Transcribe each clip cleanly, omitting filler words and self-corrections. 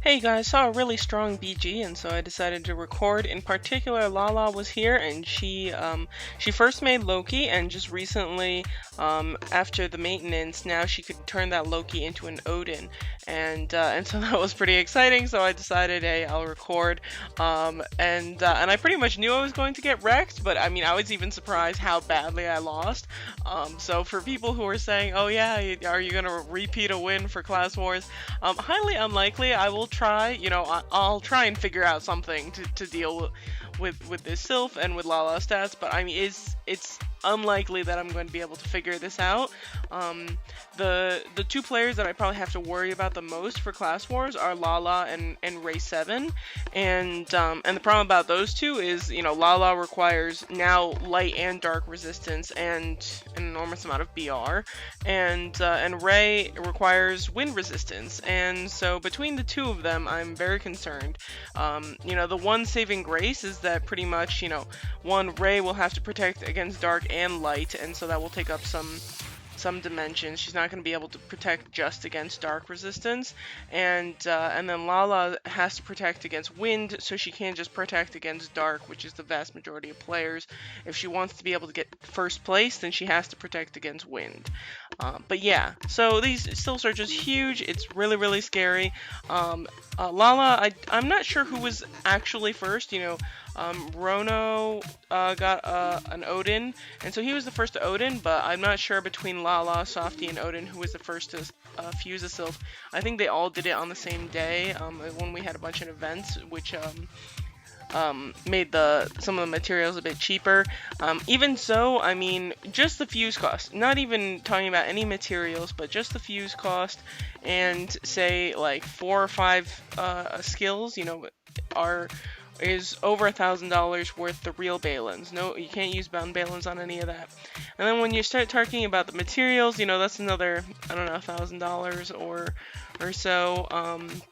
Hey guys, saw a really strong BG and so I decided to record. In particular, Lala was here and she first made Loki and just recently after the maintenance now she could turn that Loki into an Odin and so that was pretty exciting. So I decided, hey, I'll record. And I pretty much knew I was going to get wrecked, but I mean I was even surprised how badly I lost. So for people who are saying, oh yeah, are you gonna repeat a win for Class Wars? Highly unlikely. I will try, I'll try and figure out something to deal with this Sylph and with Lala stats, but I mean, it's unlikely that I'm going to be able to figure this out. The two players that I probably have to worry about the most for Class Wars are Lala and Ray 7, and the problem about those two is, Lala requires now light and dark resistance and an enormous amount of BR, and Ray requires wind resistance, and so between the two of them, I'm very concerned. The one saving grace is that pretty much, one, Ray will have to protect against dark and light, and so that will take up some dimensions. She's not going to be able to protect just against dark resistance, and then Lala has to protect against wind, so she can't just protect against dark, which is the vast majority of players. If she wants to be able to get first place, then she has to protect against wind. But yeah, so these Sylphs are just huge. It's really, really scary. Lala, I'm not sure who was actually first. Rono got an Odin, and so he was the first to Odin, but I'm not sure between Lala, Softy, and Odin who was the first to fuse a Sylph. I think they all did it on the same day when we had a bunch of events, which made some of the materials a bit cheaper. Even so, I mean, just the fuse cost, not even talking about any materials, but just the fuse cost, and say like 4 or 5 skills, is over $1,000 worth the real Balins. No, you can't use bound Balins on any of that. And then when you start talking about the materials, that's another, I don't know, $1,000 or so. I'm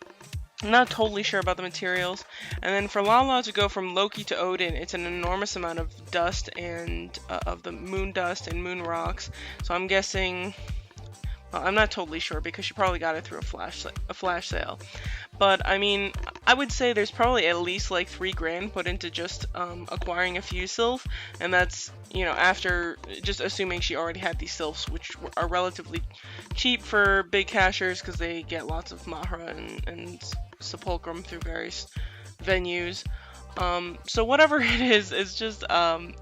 not totally sure about the materials. And then for Lala to go from Loki to Odin, it's an enormous amount of dust and of the moon dust and moon rocks. So I'm guessing, well, I'm not totally sure because she probably got it through a flash sale. But I mean, I would say there's probably at least like $3,000 put into just acquiring a few Sylph, and that's after just assuming she already had these Sylphs, which are relatively cheap for big cashers because they get lots of Mahra and Sepulchrum through various venues. So whatever it is, it's just,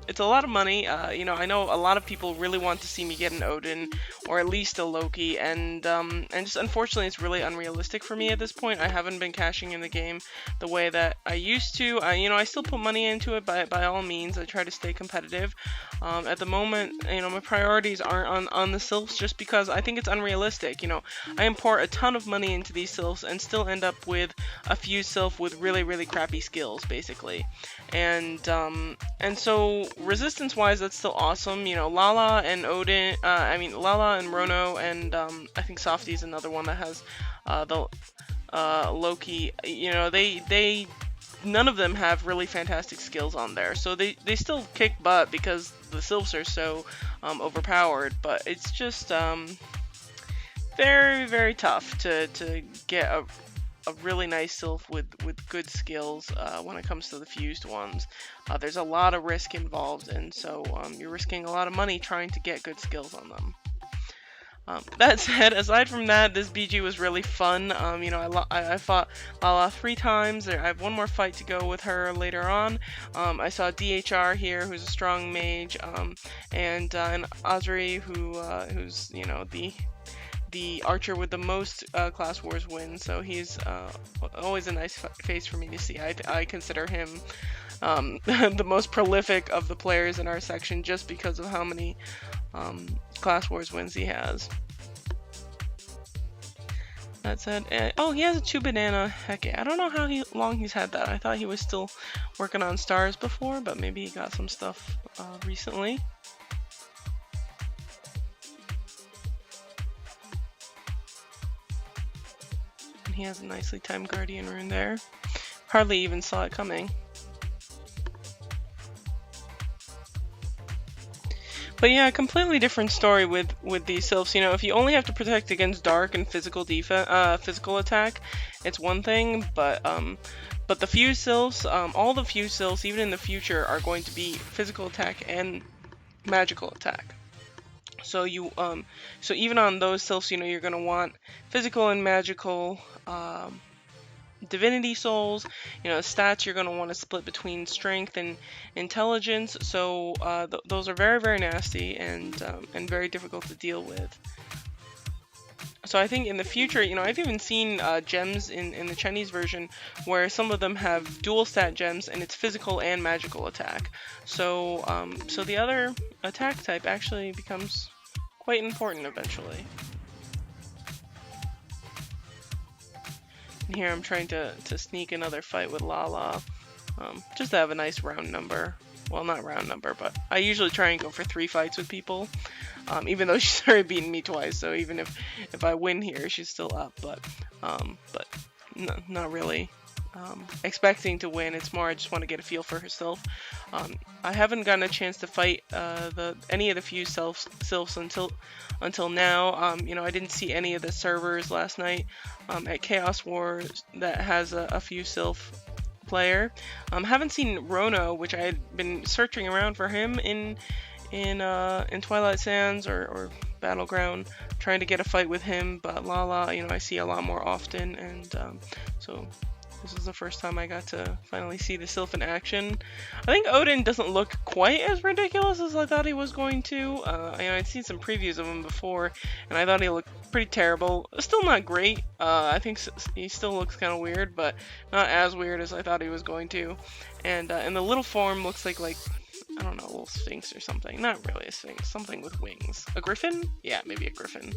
it's a lot of money. I know a lot of people really want to see me get an Odin, or at least a Loki, and just unfortunately it's really unrealistic for me at this point. I haven't been cashing in the game the way that I used to. I still put money into it by all means. I try to stay competitive. At the moment, my priorities aren't on the Sylphs just because I think it's unrealistic. I import a ton of money into these Sylphs and still end up with a few Sylph with really, really crappy skills, basically. And so resistance wise, that's still awesome. Lala and Odin, Lala and Rono, and I think Softy is another one that has the Loki. They none of them have really fantastic skills on there, so they still kick butt because the Sylphs are so overpowered. But it's just very, very tough to get a really nice Sylph with good skills when it comes to the fused ones. There's a lot of risk involved, and so you're risking a lot of money trying to get good skills on them. That said, aside from that, this BG was really fun. I fought Lala 3 times. I have one more fight to go with her later on. I saw DHR here, who's a strong mage, and Azri, who's the archer with the most Class Wars wins, so he's always a nice face for me to see. I consider him the most prolific of the players in our section just because of how many Class Wars wins he has. That said, he has a 2-banana Heke. I don't know how long he's had that. I thought he was still working on stars before, but maybe he got some stuff recently. He has a nicely timed Guardian rune there. Hardly even saw it coming. But yeah, completely different story with these Sylphs. If you only have to protect against dark and physical attack, it's one thing, but the fuse sylphs, all the fuse sylphs, even in the future, are going to be physical attack and magical attack. So so even on those sylphs, you're gonna want physical and magical divinity souls. Stats you're gonna want to split between strength and intelligence. So those are very, very nasty and very difficult to deal with. So I think in the future, I've even seen gems in the Chinese version where some of them have dual stat gems and it's physical and magical attack. So so the other attack type actually becomes quite important eventually. And here I'm trying to sneak another fight with Lala, just to have a nice round number. Well, not round number, but I usually try and go for 3 fights with people. Even though she's already beaten me twice, so even if I win here, she's still up. But no, not really expecting to win. It's more I just want to get a feel for herself. I haven't gotten a chance to fight any of the few sylphs until now. I didn't see any of the servers last night at Chaos Wars that has a few sylph player. Haven't seen Rono, which I had been searching around for him in Twilight Sands or Battleground, trying to get a fight with him, but Lala, I see a lot more often, and so this is the first time I got to finally see the Sylph in action. I think Odin doesn't look quite as ridiculous as I thought he was going to. I'd seen some previews of him before, and I thought he looked pretty terrible. Still not great. I think he still looks kind of weird, but not as weird as I thought he was going to. And the little form looks like I don't know, a little sphinx or something. Not really a sphinx, something with wings. A griffin? Yeah, maybe a griffin.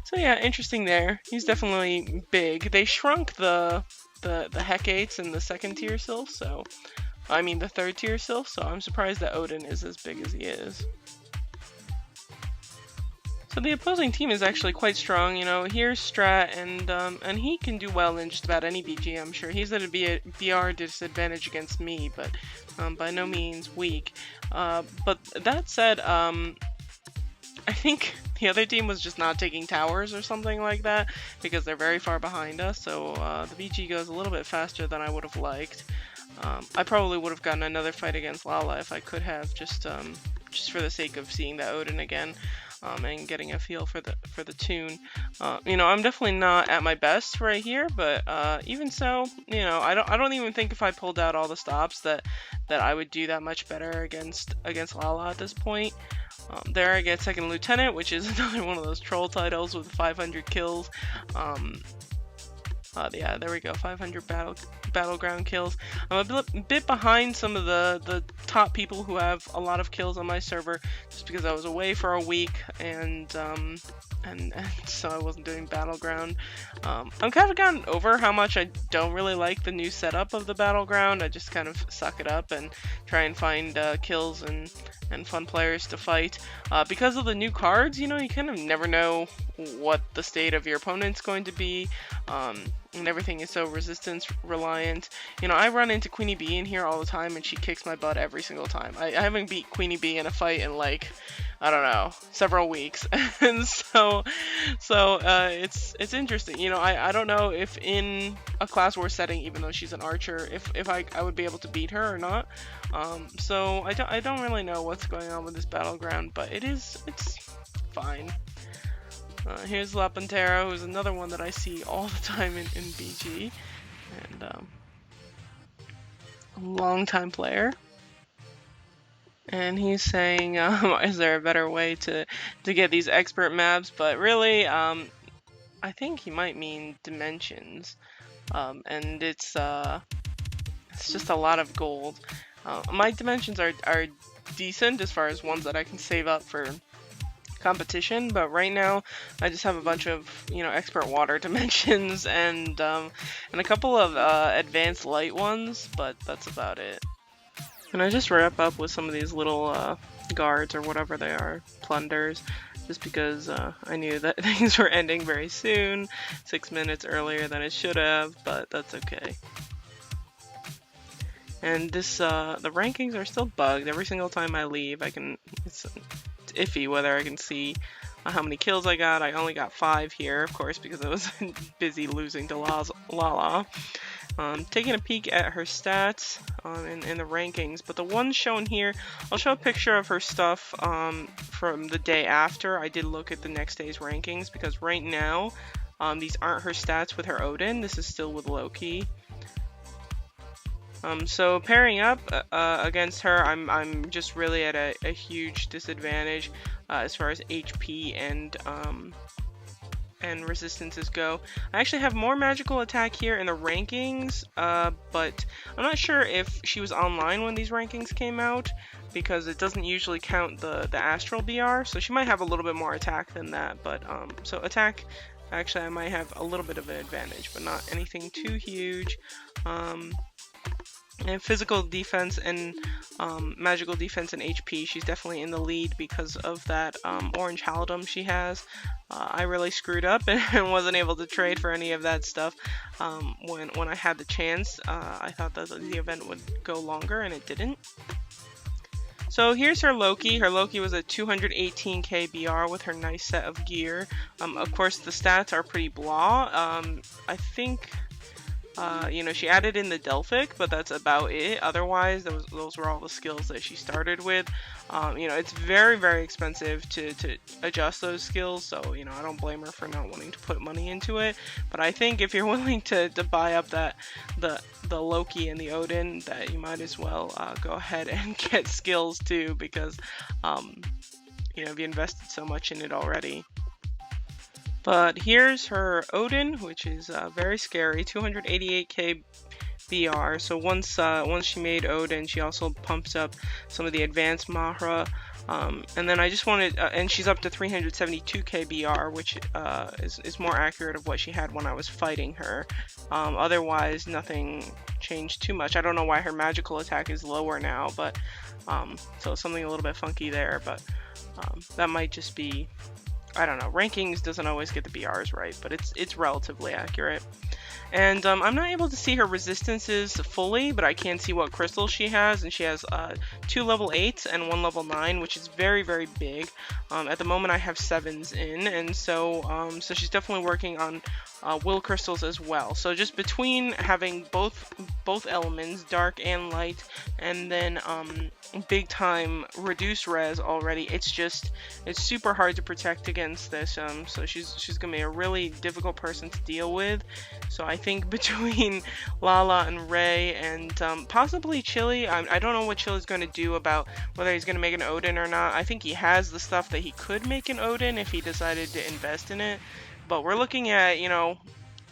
So yeah, interesting there. He's definitely big. They shrunk the Hecates in the second tier sylph, so I mean the third tier sylph, so I'm surprised that Odin is as big as he is. So the opposing team is actually quite strong. Here's Strat, and he can do well in just about any BG, I'm sure. He's at a BR disadvantage against me, but by no means weak. But that said, I think the other team was just not taking towers or something like that, because they're very far behind us, so the BG goes a little bit faster than I would have liked. I probably would have gotten another fight against Lala if I could have, just for the sake of seeing that Odin again. And getting a feel for the tune. I'm definitely not at my best right here, but even so, I don't even think if I pulled out all the stops that I would do that much better against Lala at this point. There I get second lieutenant, which is another one of those troll titles with 500 kills. Yeah, there we go, 500 battleground kills. I'm a bit behind some of the top people who have a lot of kills on my server, just because I was away for a week and so I wasn't doing battleground. I'm kind of gotten over how much I don't really like the new setup of the battleground. I just kind of suck it up and try and find kills and fun players to fight. Because of the new cards, you kind of never know what the state of your opponent's going to be. And everything is so resistance reliant. I run into Queenie Bee in here all the time, and she kicks my butt every single time. I haven't beat Queenie Bee in a fight in I don't know, several weeks. And so it's interesting. I don't know if in a class war setting, even though she's an archer, if I would be able to beat her or not. So I don't really know what's going on with this battleground, but it's fine. Here's La Pantera, who's another one that I see all the time in BG, and a long-time player. And he's saying, is there a better way to get these expert maps? But really, I think he might mean dimensions, and it's just a lot of gold. My dimensions are decent as far as ones that I can save up for competition, but right now I just have a bunch of expert water dimensions and a couple of advanced light ones, but that's about it. And I just wrap up with some of these little guards or whatever they are, plunders, just because I knew that things were ending very soon, 6 minutes earlier than it should have, but that's okay. And this the rankings are still bugged. Every single time I leave, it's iffy whether I can see how many kills I got. I only got 5 here, of course, because I was busy losing to Lala. Taking a peek at her stats in the rankings, but the ones shown here, I'll show a picture of her stuff from the day after. I did look at the next day's rankings, because right now these aren't her stats with her Odin. This is still with Loki. So pairing up against her, I'm just really at a huge disadvantage as far as HP and resistances go. I actually have more magical attack here in the rankings, but I'm not sure if she was online when these rankings came out, because it doesn't usually count the astral BR, so she might have a little bit more attack than that. But so attack, actually I might have a little bit of an advantage, but not anything too huge. And physical defense and magical defense and HP, she's definitely in the lead because of that orange halidom she has. I really screwed up and wasn't able to trade for any of that stuff when I had the chance. I thought that the event would go longer, and it didn't. So here's her Loki. Her Loki was a 218k BR with her nice set of gear. Of course, the stats are pretty blah. I think... you know, she added in the Delphic, but that's about it. Otherwise, those were all the skills that she started with. You know, it's very, very expensive to adjust those skills, so, you know, I don't blame her for not wanting to put money into it. But I think if you're willing to buy up the Loki and the Odin, that you might as well go ahead and get skills too, because, you know, you invested so much in it already. But here's her Odin, which is very scary, 288k BR. So once she made Odin, she also pumps up some of the advanced Mahra. And then I just wanted, and she's up to 372k BR, which is more accurate of what she had when I was fighting her. Otherwise, nothing changed too much. I don't know why her magical attack is lower now, but so something a little bit funky there. But that might just be, I don't know, rankings doesn't always get the BRs right, but it's relatively accurate. And I'm not able to see her resistances fully, but I can see what crystals she has, and she has 2 level 8s and 1 level 9, which is very, very big. At the moment I have 7s in, and so she's definitely working on will crystals as well. So just between having both elements, dark and light, and then big time reduced res already, it's super hard to protect against this. So she's gonna be a really difficult person to deal with. So I think between Lala and Ray and possibly Chili, I don't know what Chili's going to do about whether he's going to make an Odin or not. I think he has the stuff that he could make an Odin if he decided to invest in it. But we're looking at, you know,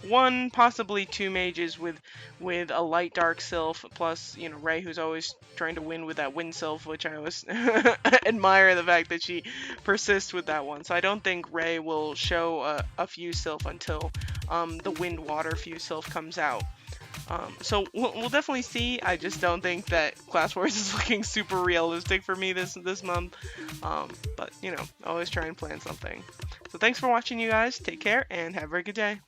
1, possibly 2 mages with a Light&Dark Sylph, plus, you know, Ray, who's always trying to win with that Wind Sylph, which I always admire the fact that she persists with that one. So I don't think Ray will show a Fuse Sylph until the Wind Water Fuse Sylph comes out. So we'll definitely see. I just don't think that Class Wars is looking super realistic for me this month. But, you know, always try and plan something. So thanks for watching, you guys. Take care and have a very good day.